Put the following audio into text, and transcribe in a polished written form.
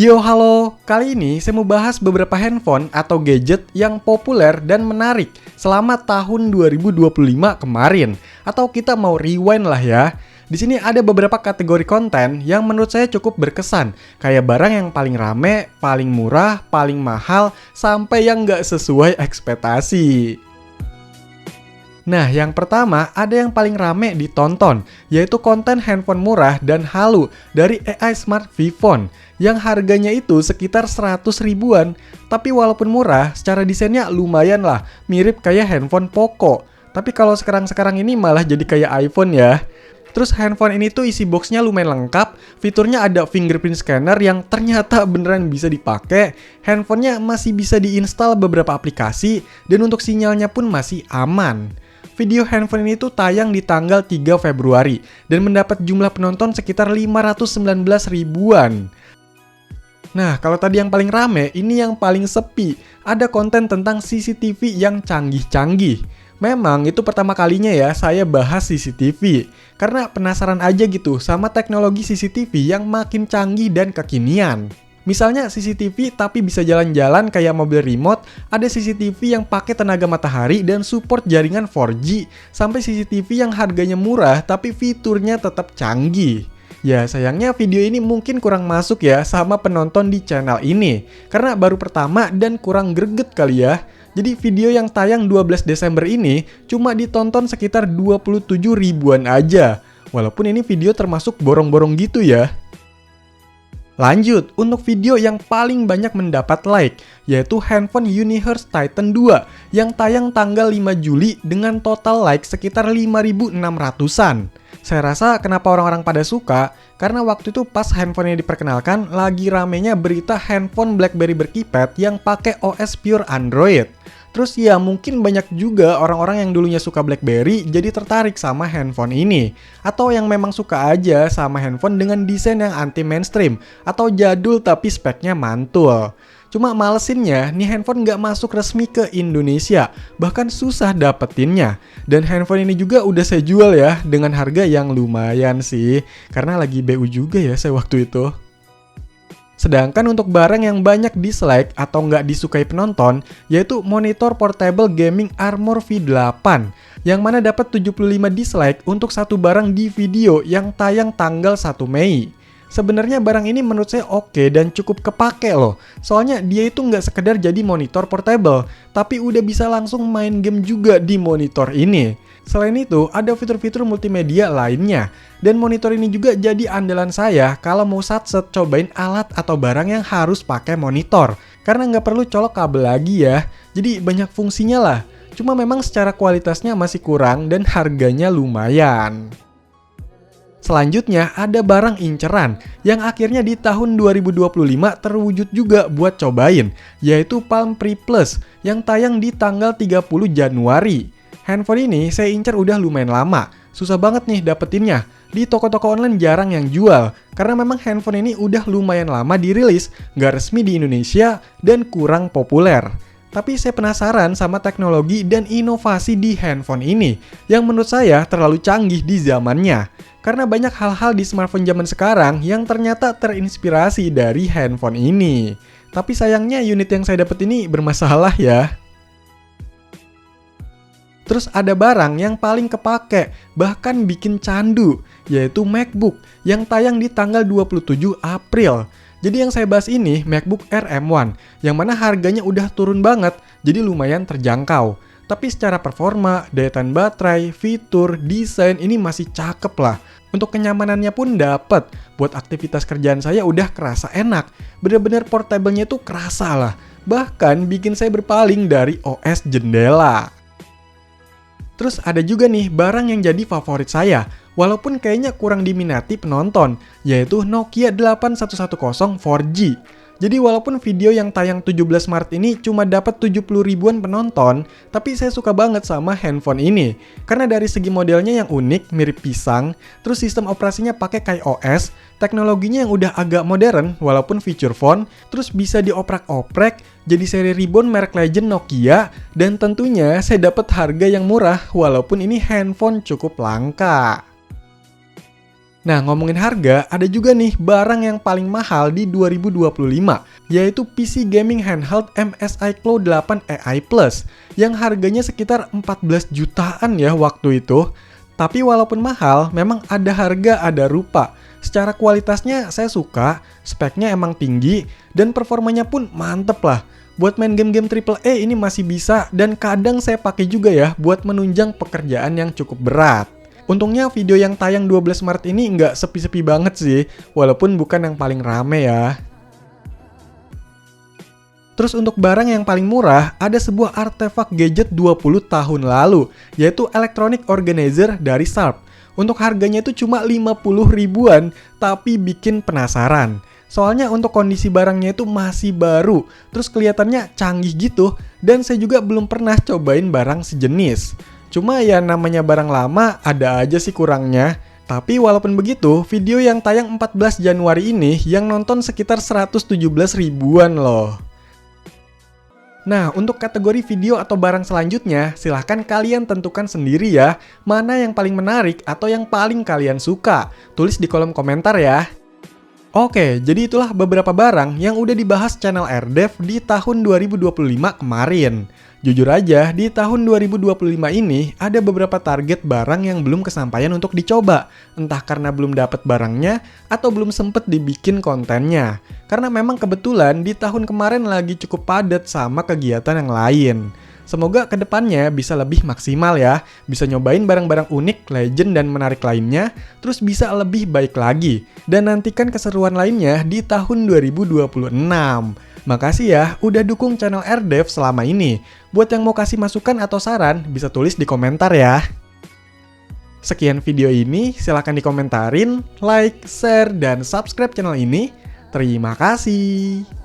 Yo halo, kali ini saya mau bahas beberapa handphone atau gadget yang populer dan menarik selama tahun 2025 kemarin. Atau kita mau rewind lah ya. Di sini ada beberapa kategori konten yang menurut saya cukup berkesan. Kayak barang yang paling rame, paling murah, paling mahal, sampai yang nggak sesuai ekspektasi. Nah, yang pertama ada yang paling rame ditonton, yaitu konten handphone murah dan halu dari AI Smart Vphone yang harganya itu sekitar 100 ribuan. Tapi walaupun murah, secara desainnya lumayan lah, mirip kayak handphone Poco. Tapi kalau sekarang ini malah jadi kayak iPhone ya. Terus handphone ini tuh isi boxnya lumayan lengkap, fiturnya ada fingerprint scanner yang ternyata beneran bisa dipakai, handphonenya masih bisa diinstal beberapa aplikasi, dan untuk sinyalnya pun masih aman. Video handphone ini tuh tayang di tanggal 3 Februari dan mendapat jumlah penonton sekitar 519 ribuan. Nah, kalau tadi yang paling rame, ini yang paling sepi. Ada konten tentang CCTV yang canggih-canggih. Memang itu pertama kalinya ya saya bahas CCTV. Karena penasaran aja gitu sama teknologi CCTV yang makin canggih dan kekinian. Misalnya CCTV tapi bisa jalan-jalan kayak mobil remote, ada CCTV yang pakai tenaga matahari dan support jaringan 4G, sampai CCTV yang harganya murah tapi fiturnya tetap canggih. Ya sayangnya video ini mungkin kurang masuk ya sama penonton di channel ini, karena baru pertama dan kurang greget kali ya. Jadi video yang tayang 12 Desember ini cuma ditonton sekitar 27 ribuan aja. Walaupun ini video termasuk borong-borong gitu ya. Lanjut, untuk video yang paling banyak mendapat like, yaitu handphone Universe Titan 2 yang tayang tanggal 5 Juli dengan total like sekitar 5.600-an. Saya rasa kenapa orang-orang pada suka, karena waktu itu pas handphonenya diperkenalkan, lagi ramenya berita handphone BlackBerry berkipet yang pakai OS pure Android. Terus ya mungkin banyak juga orang-orang yang dulunya suka BlackBerry jadi tertarik sama handphone ini. Atau yang memang suka aja sama handphone dengan desain yang anti mainstream atau jadul tapi speknya mantul. Cuma malesinnya, nih handphone nggak masuk resmi ke Indonesia, bahkan susah dapetinnya. Dan handphone ini juga udah saya jual ya, dengan harga yang lumayan sih, karena lagi BU juga ya saya waktu itu. Sedangkan untuk barang yang banyak dislike atau nggak disukai penonton, yaitu monitor portable gaming Armor V8, yang mana dapat 75 dislike untuk satu barang di video yang tayang tanggal 1 Mei. Sebenarnya barang ini menurut saya oke dan cukup kepake loh. Soalnya dia itu nggak sekedar jadi monitor portable, tapi udah bisa langsung main game juga di monitor ini. Selain itu, ada fitur-fitur multimedia lainnya. Dan monitor ini juga jadi andalan saya kalau mau satset cobain alat atau barang yang harus pakai monitor. Karena nggak perlu colok kabel lagi ya. Jadi banyak fungsinya lah. Cuma memang secara kualitasnya masih kurang dan harganya lumayan. Selanjutnya ada barang inceran yang akhirnya di tahun 2025 terwujud juga buat cobain, yaitu Palm Pre Plus yang tayang di tanggal 30 Januari. Handphone ini saya incer udah lumayan lama, susah banget nih dapetinnya. Di toko-toko online jarang yang jual, karena memang handphone ini udah lumayan lama dirilis, nggak resmi di Indonesia, dan kurang populer. Tapi saya penasaran sama teknologi dan inovasi di handphone ini, yang menurut saya terlalu canggih di zamannya. Karena banyak hal-hal di smartphone zaman sekarang yang ternyata terinspirasi dari handphone ini. Tapi sayangnya unit yang saya dapet ini bermasalah ya. Terus ada barang yang paling kepake, bahkan bikin candu, yaitu MacBook yang tayang di tanggal 27 April. Jadi yang saya bahas ini MacBook Air M1, yang mana harganya udah turun banget, jadi lumayan terjangkau. Tapi secara performa, daya tahan baterai, fitur, desain ini masih cakep lah. Untuk kenyamanannya pun dapet. Buat aktivitas kerjaan saya udah kerasa enak. Bener-bener portable-nya tuh kerasa lah. Bahkan bikin saya berpaling dari OS jendela. Terus ada juga nih barang yang jadi favorit saya, walaupun kayaknya kurang diminati penonton, yaitu Nokia 8110 4G. Jadi walaupun video yang tayang 17 Maret ini cuma dapat 70 ribuan penonton, tapi saya suka banget sama handphone ini. Karena dari segi modelnya yang unik, mirip pisang, terus sistem operasinya pakai KaiOS, teknologinya yang udah agak modern walaupun feature phone, terus bisa dioprak-oprek, jadi seri ribbon merek legend Nokia, dan tentunya saya dapat harga yang murah walaupun ini handphone cukup langka. Nah, ngomongin harga, ada juga nih barang yang paling mahal di 2025, yaitu PC gaming handheld MSI Cloud 8 AI Plus, yang harganya sekitar 14 jutaan ya waktu itu. Tapi walaupun mahal, memang ada harga ada rupa. Secara kualitasnya saya suka, speknya emang tinggi, dan performanya pun mantep lah. Buat main game-game AAA ini masih bisa, dan kadang saya pakai juga ya buat menunjang pekerjaan yang cukup berat. Untungnya video yang tayang 12 Maret ini nggak sepi-sepi banget sih, walaupun bukan yang paling rame ya. Terus untuk barang yang paling murah, ada sebuah artefak gadget 20 tahun lalu, yaitu Electronic Organizer dari Sharp. Untuk harganya itu cuma 50 ribuan, tapi bikin penasaran. Soalnya untuk kondisi barangnya itu masih baru, terus kelihatannya canggih gitu, dan saya juga belum pernah cobain barang sejenis. Cuma ya namanya barang lama, ada aja sih kurangnya. Tapi walaupun begitu, video yang tayang 14 Januari ini yang nonton sekitar 117 ribuan loh. Nah, untuk kategori video atau barang selanjutnya, silahkan kalian tentukan sendiri ya, mana yang paling menarik atau yang paling kalian suka. Tulis di kolom komentar ya. Oke, jadi itulah beberapa barang yang udah dibahas channel RDev di tahun 2025 kemarin. Jujur aja, di tahun 2025 ini ada beberapa target barang yang belum kesampaian untuk dicoba. Entah karena belum dapat barangnya atau belum sempet dibikin kontennya. Karena memang kebetulan di tahun kemarin lagi cukup padat sama kegiatan yang lain. Semoga kedepannya bisa lebih maksimal ya, bisa nyobain barang-barang unik, legend, dan menarik lainnya, terus bisa lebih baik lagi. Dan nantikan keseruan lainnya di tahun 2026. Makasih ya udah dukung channel RDev selama ini. Buat yang mau kasih masukan atau saran, bisa tulis di komentar ya. Sekian video ini, silahkan dikomentarin, like, share, dan subscribe channel ini. Terima kasih.